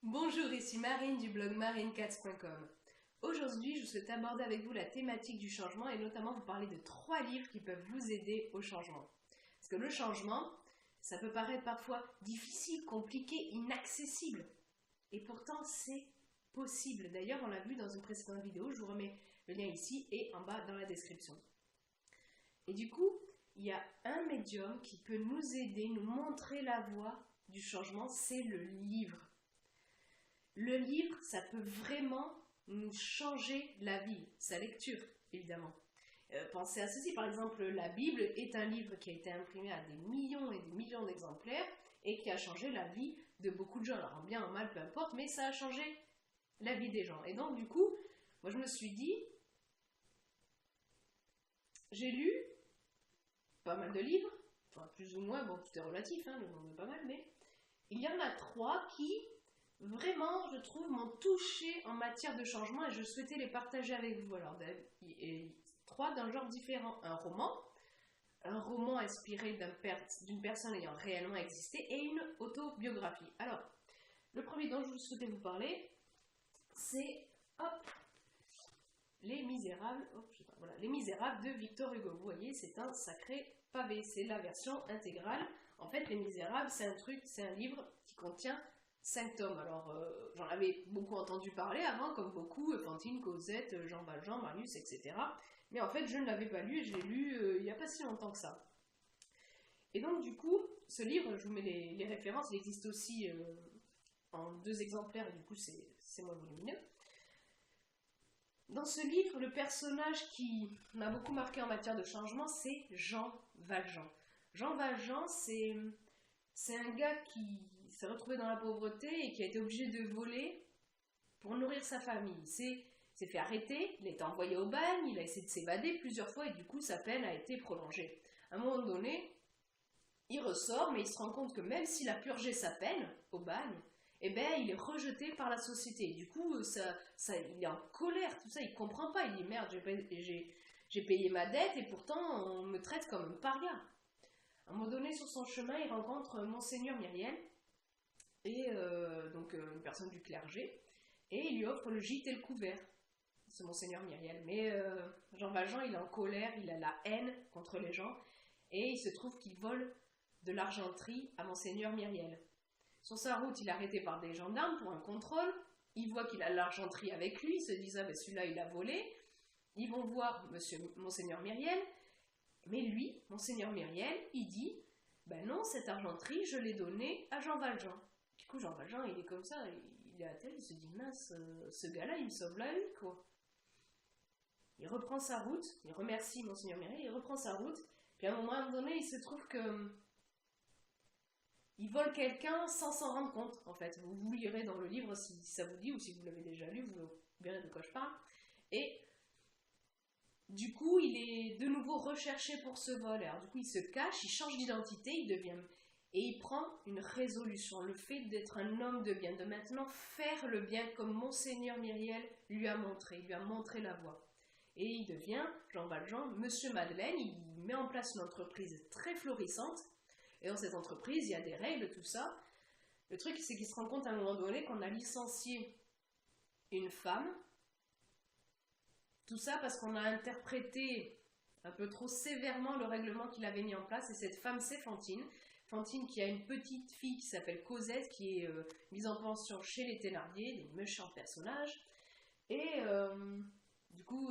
Bonjour, ici Marine du blog marinecats.com. Aujourd'hui, je souhaite aborder avec vous la thématique du changement et notamment vous parler de 3 livres qui peuvent vous aider au changement. Parce que le changement, ça peut paraître parfois difficile, compliqué, inaccessible. Et pourtant, c'est possible. D'ailleurs, on l'a vu dans une précédente vidéo, je vous remets le lien ici et en bas dans la description. Et du coup, il y a un médium qui peut nous aider, nous montrer la voie du changement, c'est le livre. Le livre, ça peut vraiment nous changer la vie, sa lecture, évidemment. Pensez à ceci, par exemple, la Bible est un livre qui a été imprimé à des millions et des millions d'exemplaires et qui a changé la vie de beaucoup de gens. Alors, en bien, en mal, peu importe, mais ça a changé la vie des gens. Et donc, du coup, moi, je me suis dit, j'ai lu pas mal de livres, enfin, plus ou moins, bon, tout est relatif, hein, le nombre est pas mal, mais il y en a 3 qui vraiment, je trouve, m'ont touché en matière de changement et je souhaitais les partager avec vous. Alors, 3 d'un genre différent. Un roman inspiré d'une personne ayant réellement existé et une autobiographie. Alors, le premier dont je souhaitais vous parler, c'est Les Misérables, Les Misérables de Victor Hugo. Vous voyez, c'est un sacré pavé, c'est la version intégrale. En fait, Les Misérables, c'est un livre qui contient 5 tomes. Alors, j'en avais beaucoup entendu parler avant, comme beaucoup, Fantine, Cosette, Jean Valjean, Marius, etc. Mais en fait, je ne l'avais pas lu et je l'ai lu il n'y a pas si longtemps que ça. Et donc, du coup, ce livre, je vous mets les références, il existe aussi en 2 exemplaires, et du coup, c'est moins volumineux. Dans ce livre, le personnage qui m'a beaucoup marqué en matière de changement, c'est Jean Valjean. Jean Valjean, c'est un gars qui s'est retrouvé dans la pauvreté et qui a été obligé de voler pour nourrir sa famille. Il s'est fait arrêter, il a été envoyé au bagne, il a essayé de s'évader plusieurs fois et du coup sa peine a été prolongée. À un moment donné, il ressort, mais il se rend compte que même s'il a purgé sa peine au bagne, eh ben, il est rejeté par la société. Du coup, il est en colère, tout ça, il comprend pas. Il dit merde, j'ai payé ma dette et pourtant on me traite comme un paria. À un moment donné, sur son chemin, il rencontre Monseigneur Myriel, et donc une personne du clergé, et il lui offre le gîte et le couvert, ce Monseigneur Myriel. Mais Jean Valjean, il est en colère, il a la haine contre les gens, et il se trouve qu'il vole de l'argenterie à Monseigneur Myriel. Sur sa route, il est arrêté par des gendarmes pour un contrôle. Ils voient qu'il a l'argenterie avec lui, ils se disent ah ben celui-là il a volé. Ils vont voir Monseigneur Myriel, mais lui, Monseigneur Myriel, il dit ben non, cette argenterie, je l'ai donnée à Jean Valjean. Du coup, Jean Valjean, il est comme ça, il est à terre, il se dit mince, ce gars-là, il me sauve la vie, quoi. Il reprend sa route, il remercie Monseigneur Myriel, il reprend sa route, puis à un moment donné, il se trouve que il vole quelqu'un sans s'en rendre compte, en fait. Vous lirez dans le livre si ça vous dit, ou si vous l'avez déjà lu, vous verrez de quoi je parle. Et du coup, il est de nouveau recherché pour ce vol. Alors du coup, il se cache, il change d'identité, et il prend une résolution, le fait d'être un homme de bien, de maintenant faire le bien comme Monseigneur Myriel lui a montré, il lui a montré la voie. Et il devient, Jean Valjean, Monsieur Madeleine, il met en place une entreprise très florissante, et dans cette entreprise, il y a des règles, tout ça. Le truc, c'est qu'il se rend compte à un moment donné qu'on a licencié une femme. Tout ça parce qu'on a interprété un peu trop sévèrement le règlement qu'il avait mis en place. Et cette femme, c'est Fantine. Fantine qui a une petite fille qui s'appelle Cosette, qui est mise en pension chez les Thénardier, des méchants personnages. Et du coup,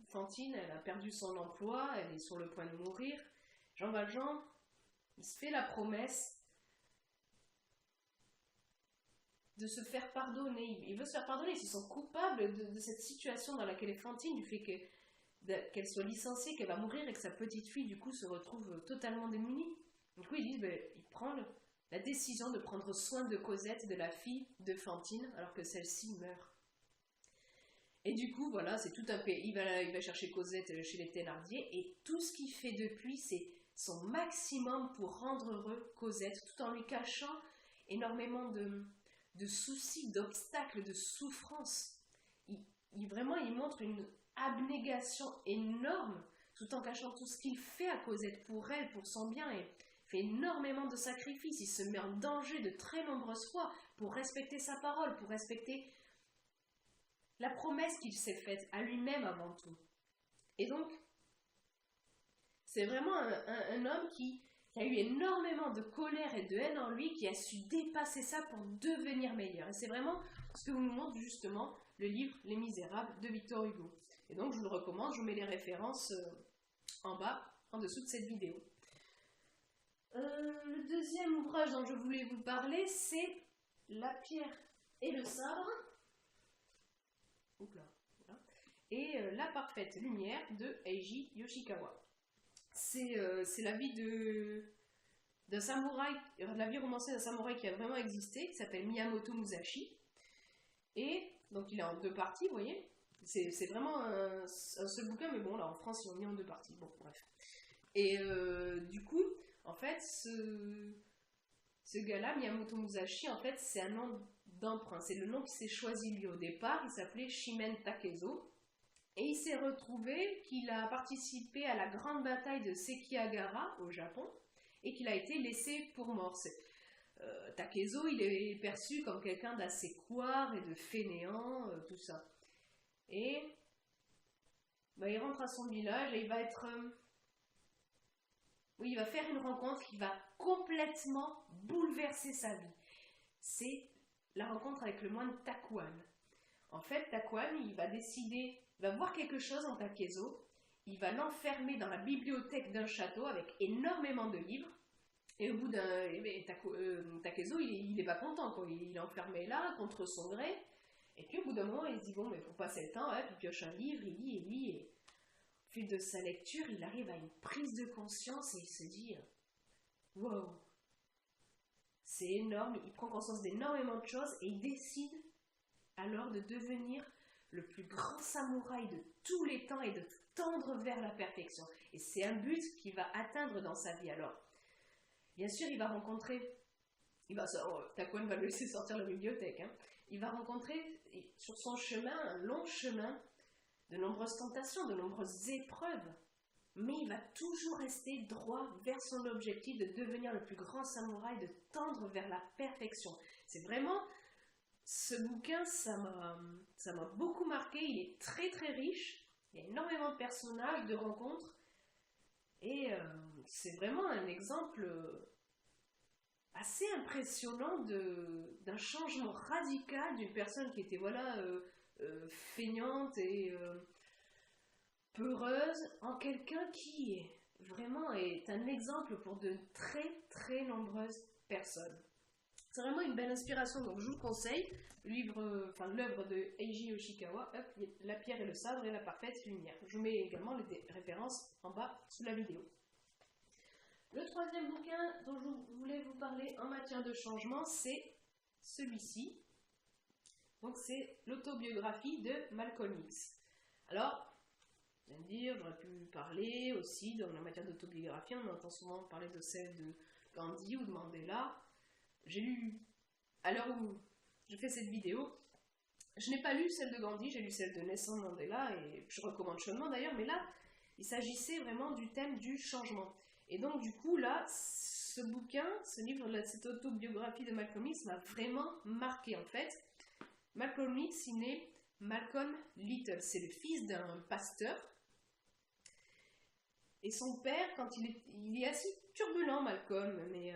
Fantine, elle a perdu son emploi, elle est sur le point de mourir. Jean Valjean, il se fait la promesse de se faire pardonner. Il veut se faire pardonner. Ils se sont coupables de cette situation dans laquelle est Fantine, du fait qu'elle soit licenciée, qu'elle va mourir et que sa petite fille, du coup, se retrouve totalement démunie. Du coup, il prend la décision de prendre soin de Cosette, de la fille de Fantine, alors que celle-ci meurt. Et du coup, voilà, c'est tout un pays. Il va chercher Cosette chez les Thénardier, et tout ce qu'il fait depuis, c'est son maximum pour rendre heureux Cosette, tout en lui cachant énormément de soucis, d'obstacles, de souffrances. Vraiment, il montre une abnégation énorme, tout en cachant tout ce qu'il fait à Cosette pour elle, pour son bien. fait énormément de sacrifices, il se met en danger de très nombreuses fois pour respecter sa parole, pour respecter la promesse qu'il s'est faite à lui-même avant tout. Et donc, c'est vraiment un homme qui a eu énormément de colère et de haine en lui, qui a su dépasser ça pour devenir meilleur. Et c'est vraiment ce que nous montre justement le livre Les Misérables de Victor Hugo. Et donc je vous le recommande, je vous mets les références en bas, en dessous de cette vidéo. Le deuxième ouvrage dont je voulais vous parler, c'est La pierre et le sabre. Oula, voilà. Et La parfaite lumière de Eiji Yoshikawa. C'est la vie d'un samouraï, la vie romancée d'un samouraï qui a vraiment existé, qui s'appelle Miyamoto Musashi. Et donc il est en 2 parties, vous voyez. C'est vraiment un seul bouquin, mais bon, là en France ils l'ont mis en 2 parties. Bon, bref. Et du coup, en fait, ce gars-là, Miyamoto Musashi, en fait, c'est un nom d'emprunt. C'est le nom qu'il s'est choisi lui au départ. Il s'appelait Shimen Takezo. Et il s'est retrouvé qu'il a participé à la grande bataille de Sekigahara au Japon et qu'il a été laissé pour mort. Takezo, il est perçu comme quelqu'un d'assez couard et de fainéant, tout ça. Et il rentre à son village et il va être... il va faire une rencontre qui va complètement bouleverser sa vie. C'est la rencontre avec le moine Takuan. En fait, Takuan, il va décider... Il va voir quelque chose en Takezo, il va l'enfermer dans la bibliothèque d'un château avec énormément de livres, et au bout d'un... Takezo, il est pas content, quoi. Il est enfermé là, contre son gré, et puis au bout d'un moment, il se dit, bon, mais faut passer le temps, puis il pioche un livre, il lit, et au fil de sa lecture, il arrive à une prise de conscience, et il se dit, wow, c'est énorme, il prend conscience d'énormément de choses, et il décide alors de devenir le plus grand samouraï de tous les temps et de tendre vers la perfection. Et c'est un but qu'il va atteindre dans sa vie. Alors, bien sûr, il va rencontrer... Takuan va le laisser sortir de la bibliothèque. Il va rencontrer sur son chemin, un long chemin, de nombreuses tentations, de nombreuses épreuves. Mais il va toujours rester droit vers son objectif de devenir le plus grand samouraï, de tendre vers la perfection. C'est vraiment... Ce bouquin, ça m'a beaucoup marqué, il est très très riche, il y a énormément de personnages, de rencontres, et c'est vraiment un exemple assez impressionnant d'un changement radical d'une personne qui était feignante et peureuse, en quelqu'un qui vraiment est un exemple pour de très très nombreuses personnes. C'est vraiment une belle inspiration, donc je vous conseille l'œuvre de Eiji Yoshikawa, La pierre et le sabre et la parfaite lumière. Je vous mets également les références en bas sous la vidéo. Le troisième bouquin dont je voulais vous parler en matière de changement, c'est celui-ci. Donc c'est l'autobiographie de Malcolm X. Alors, vous allez me dire, j'aurais pu parler aussi dans la matière d'autobiographie, on entend souvent parler de celle de Gandhi ou de Mandela. J'ai lu, à l'heure où je fais cette vidéo, je n'ai pas lu celle de Gandhi, j'ai lu celle de Nelson Mandela, et je recommande chaudement d'ailleurs, mais là, il s'agissait vraiment du thème du changement. Et donc du coup, là, ce bouquin, ce livre, cette autobiographie de Malcolm X m'a vraiment marqué en fait. Malcolm X, il est Malcolm Little, c'est le fils d'un pasteur. Et son père, quand il est assez turbulent, Malcolm, mais...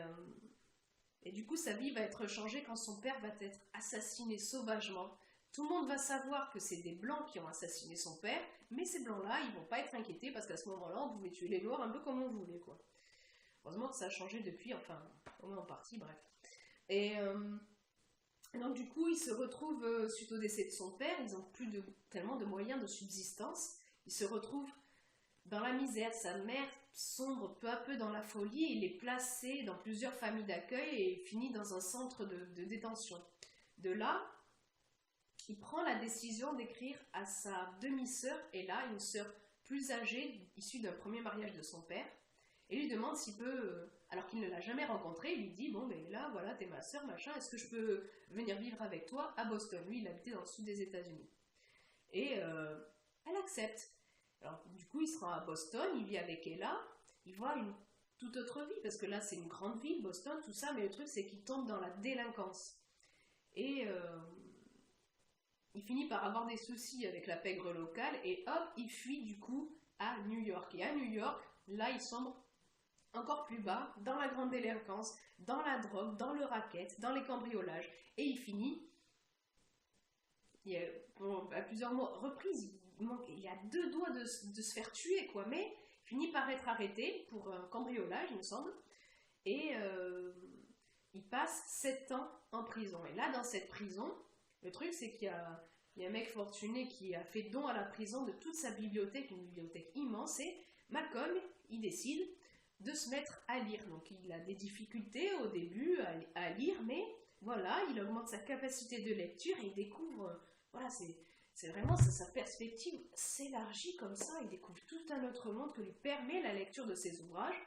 Et du coup, sa vie va être changée quand son père va être assassiné sauvagement. Tout le monde va savoir que c'est des Blancs qui ont assassiné son père, mais ces Blancs-là, ils vont pas être inquiétés parce qu'à ce moment-là, on pouvait tuer les Noirs un peu comme on voulait, quoi. Heureusement que ça a changé depuis, enfin, au moins en partie, bref. Et donc du coup, ils se retrouvent, suite au décès de son père, ils n'ont plus tellement de moyens de subsistance. Ils se retrouvent dans la misère. Sa mère sombre peu à peu dans la folie, il est placé dans plusieurs familles d'accueil et finit dans un centre de détention. De là, il prend la décision d'écrire à sa demi-sœur, Ella, une sœur plus âgée, issue d'un premier mariage de son père, et lui demande s'il peut, alors qu'il ne l'a jamais rencontrée, il lui dit, bon ben là, voilà, t'es ma sœur, machin, est-ce que je peux venir vivre avec toi à Boston? Lui, il habitait dans le sud des États-Unis. Et elle accepte. Alors, du coup, il se rend à Boston, il vit avec Ella, il voit une toute autre vie, parce que là c'est une grande ville, Boston, tout ça, mais le truc c'est qu'il tombe dans la délinquance. Et il finit par avoir des soucis avec la pègre locale, et hop, il fuit du coup à New York. Et à New York, là il sombre encore plus bas, dans la grande délinquance, dans la drogue, dans le racket, dans les cambriolages, et il finit, à plusieurs reprises, il y a 2 doigts de se faire tuer, quoi, mais il finit par être arrêté pour un cambriolage, il me semble, et il passe 7 ans en prison. Et là, dans cette prison, le truc, c'est qu'il y a un mec fortuné qui a fait don à la prison de toute sa bibliothèque, une bibliothèque immense, et Malcolm, il décide de se mettre à lire. Donc il a des difficultés au début à lire, mais voilà, il augmente sa capacité de lecture et il découvre, voilà, c'est vraiment sa perspective s'élargit comme ça, il découvre tout un autre monde que lui permet la lecture de ses ouvrages.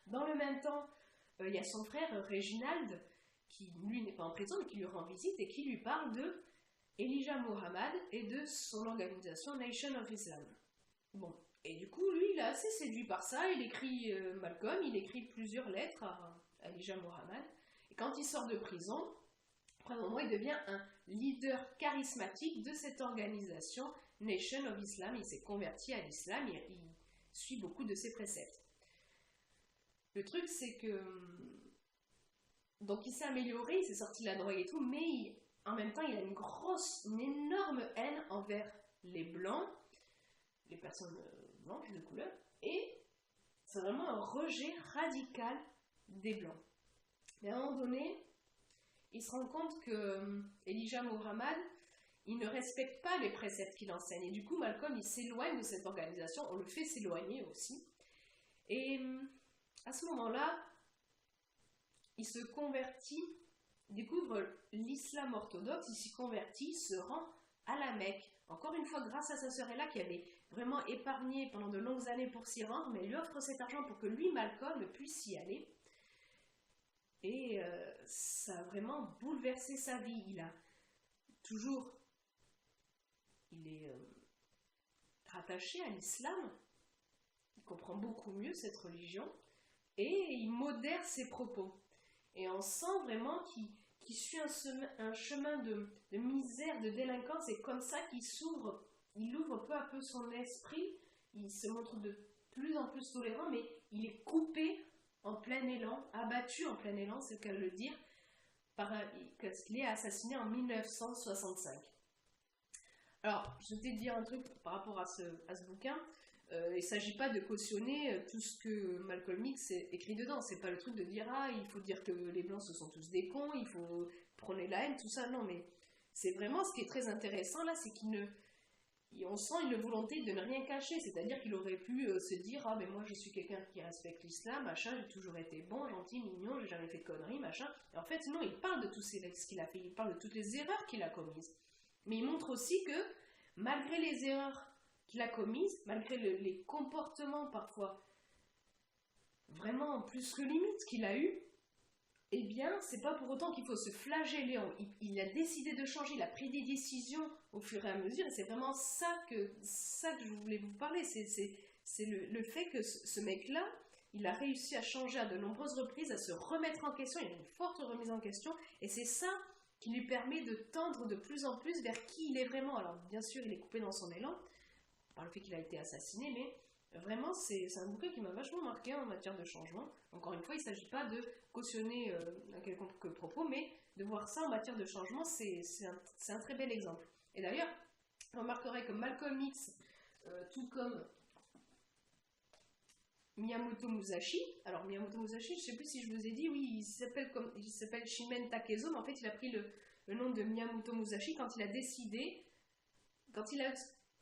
Dans le même temps, il y a son frère Reginald, qui lui n'est pas en prison, mais qui lui rend visite et qui lui parle de Elijah Muhammad et de son organisation Nation of Islam. Bon, et du coup, lui, il est assez séduit par ça, il écrit, Malcolm, il écrit plusieurs lettres à Elijah Muhammad, et quand il sort de prison, après un moment, il devient un leader charismatique de cette organisation Nation of Islam, il s'est converti à l'islam, il suit beaucoup de ses préceptes. Le truc, c'est que, donc il s'est amélioré, il s'est sorti de la drogue et tout, mais en même temps, il a une énorme haine envers les blancs, les personnes blanches de couleur, et c'est vraiment un rejet radical des blancs. Mais à un moment donné, il se rend compte que Elijah Muhammad, il ne respecte pas les préceptes qu'il enseigne, et du coup Malcolm, il s'éloigne de cette organisation, on le fait s'éloigner aussi, et à ce moment-là, il se convertit, il découvre l'islam orthodoxe, il s'y convertit, se rend à la Mecque. Encore une fois, grâce à sa sœur Ella qui avait vraiment épargné pendant de longues années pour s'y rendre, mais elle lui offre cet argent pour que lui, Malcolm, puisse y aller. Et ça a vraiment bouleversé sa vie. Il est rattaché à l'islam, il comprend beaucoup mieux cette religion, et il modère ses propos. Et on sent vraiment qu'il suit un chemin de misère, de délinquance, et comme ça il ouvre peu à peu son esprit, il se montre de plus en plus tolérant, mais il est coupé en plein élan, abattu en plein élan, c'est le cas de le dire, parce qu'il est assassiné en 1965. Alors, je vais te dire un truc par rapport à ce bouquin. Il ne s'agit pas de cautionner tout ce que Malcolm X écrit dedans. C'est pas le truc de dire il faut dire que les blancs ce sont tous des cons, il faut prôner la haine, tout ça. Non, mais c'est vraiment ce qui est très intéressant là, c'est on sent une volonté de ne rien cacher. C'est-à-dire qu'il aurait pu se dire mais moi je suis quelqu'un qui respecte l'islam, machin, j'ai toujours été bon, gentil, mignon, j'ai jamais fait de conneries, machin. Et en fait, non, il parle de tout ce qu'il a fait, il parle de toutes les erreurs qu'il a commises. Mais il montre aussi que malgré les erreurs qu'il a commises, malgré les comportements parfois vraiment plus que limites qu'il a eu, eh bien, c'est pas pour autant qu'il faut se flageller. Il a décidé de changer, il a pris des décisions au fur et à mesure, et c'est vraiment ça que je voulais vous parler. C'est le fait que ce mec-là, il a réussi à changer à de nombreuses reprises, à se remettre en question, il a une forte remise en question, et c'est ça qui lui permet de tendre de plus en plus vers qui il est vraiment. Alors, bien sûr, il est coupé dans son élan, par le fait qu'il a été assassiné, mais vraiment c'est un bouquin qui m'a vachement marqué en matière de changement. Encore une fois, il ne s'agit pas de cautionner un quelconque propos, mais de voir ça en matière de changement, c'est un très bel exemple. Et d'ailleurs, on remarquerait que Malcolm X, tout comme Miyamoto Musashi, alors Miyamoto Musashi, je ne sais plus si je vous ai dit, oui, il s'appelle Shimen Takezo, mais en fait il a pris le nom de Miyamoto Musashi quand il a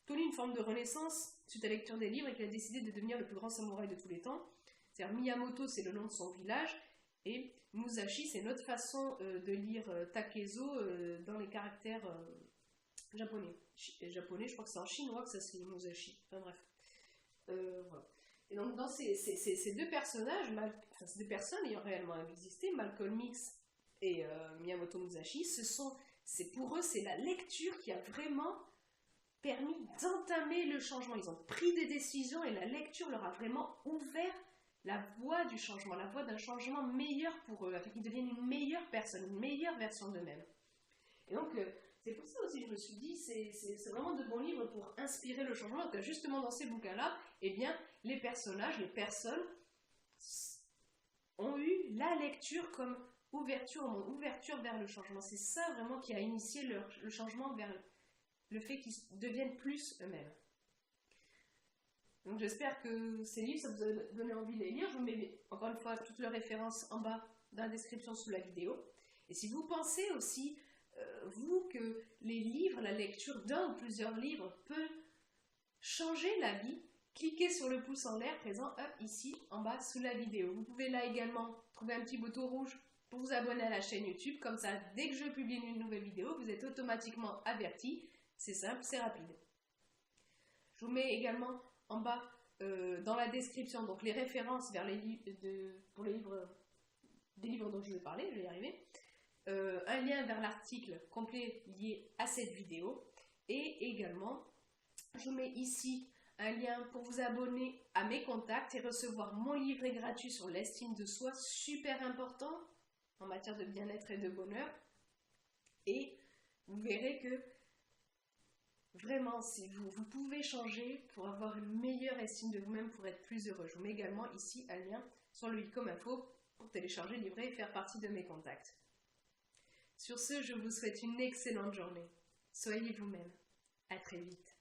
connu une forme de renaissance suite à la lecture des livres et qu'il a décidé de devenir le plus grand samouraï de tous les temps. C'est-à-dire Miyamoto, c'est le nom de son village, et Musashi, c'est une autre façon de lire Takezo dans les caractères japonais. Je crois que c'est en chinois que ça se lit Musashi. Enfin bref. Voilà. Et donc dans ces deux personnages, ces deux personnes ayant réellement existé, Malcolm X et Miyamoto Musashi, c'est pour eux, c'est la lecture qui a vraiment permis d'entamer le changement. Ils ont pris des décisions et la lecture leur a vraiment ouvert la voie du changement, la voie d'un changement meilleur pour eux, afin qu'ils deviennent une meilleure personne, une meilleure version d'eux-mêmes. Et donc, c'est pour ça aussi que je me suis dit, c'est vraiment de bons livres pour inspirer le changement, parce que justement dans ces bouquins-là, eh bien, les personnages, les personnes ont eu la lecture comme ouverture vers le changement. C'est ça vraiment qui a initié le changement vers le fait qu'ils deviennent plus eux-mêmes. Donc j'espère que ces livres, ça vous a donné envie de les lire. Je vous mets encore une fois toutes leurs références en bas dans la description sous la vidéo. Et si vous pensez aussi, vous, que les livres, la lecture d'un ou plusieurs livres peut changer la vie, cliquez sur le pouce en l'air présent ici en bas sous la vidéo. Vous pouvez là également trouver un petit bouton rouge pour vous abonner à la chaîne YouTube. Comme ça, dès que je publie une nouvelle vidéo, vous êtes automatiquement averti. C'est simple, c'est rapide. Je vous mets également en bas dans la description donc les références vers pour les livres, des livres dont je vais parler, je vais y arriver. Un lien vers l'article complet lié à cette vidéo. Et également, je vous mets ici un lien pour vous abonner à mes contacts et recevoir mon livret gratuit sur l'estime de soi, super important en matière de bien-être et de bonheur. Et vous verrez que vraiment, si vous pouvez changer pour avoir une meilleure estime de vous-même, pour être plus heureux. Je vous mets également ici un lien sur le i comme info pour télécharger le livret et faire partie de mes contacts. Sur ce, je vous souhaite une excellente journée. Soyez vous-même. À très vite.